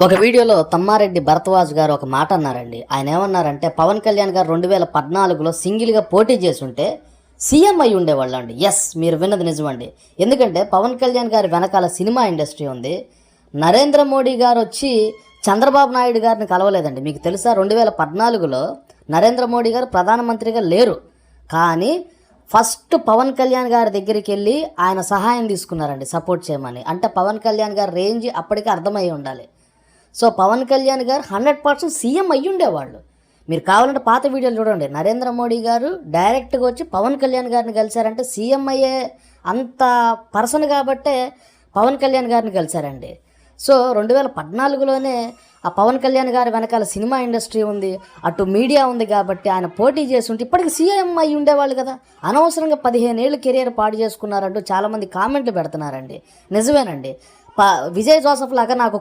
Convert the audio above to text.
ఒక వీడియోలో తమ్మారెడ్డి భరద్వాజ్ గారు ఒక మాట అన్నారండి. ఆయన ఏమన్నారంటే పవన్ కళ్యాణ్ గారు 2014లో సింగిల్గా పోటీ చేసుంటే సీఎం అయి ఉండేవాళ్ళు అండి. ఎస్, మీరు విన్నది నిజమండి. ఎందుకంటే పవన్ కళ్యాణ్ గారి వెనకాల సినిమా ఇండస్ట్రీ ఉంది. నరేంద్ర మోడీ గారు వచ్చి చంద్రబాబు నాయుడు గారిని కలవలేదండి. మీకు తెలుసా, 2014లో నరేంద్ర మోడీ గారు ప్రధానమంత్రిగా లేరు. కానీ ఫస్ట్ పవన్ కళ్యాణ్ గారి దగ్గరికి వెళ్ళి ఆయన సహాయం తీసుకున్నారండి, సపోర్ట్ చేయమని. అంటే పవన్ కళ్యాణ్ గారి రేంజ్ అప్పటికే అర్థమై ఉండాలి. సో పవన్ కళ్యాణ్ గారు 100% సీఎం అయ్యి ఉండేవాళ్ళు. మీరు కావాలంటే పాత వీడియోలు చూడండి. నరేంద్ర మోడీ గారు డైరెక్ట్గా వచ్చి పవన్ కళ్యాణ్ గారిని కలిశారంటే సీఎం అయ్యే అంత పర్సన్ కాబట్టే పవన్ కళ్యాణ్ గారిని కలిశారండి. సో 2014లోనే ఆ పవన్ కళ్యాణ్ గారి వెనకాల సినిమా ఇండస్ట్రీ ఉంది, అటు మీడియా ఉంది కాబట్టి ఆయన పోటీ చేస్తుంటే ఇప్పటికి సీఎం అయ్యి ఉండేవాళ్ళు కదా. అనవసరంగా 15 ఏళ్ళు కెరీర్ పాడు చేసుకున్నారంటూ చాలామంది కామెంట్లు పెడుతున్నారండి. నిజమేనండి. విజయ్ జోసెఫ్ లాగా నాకు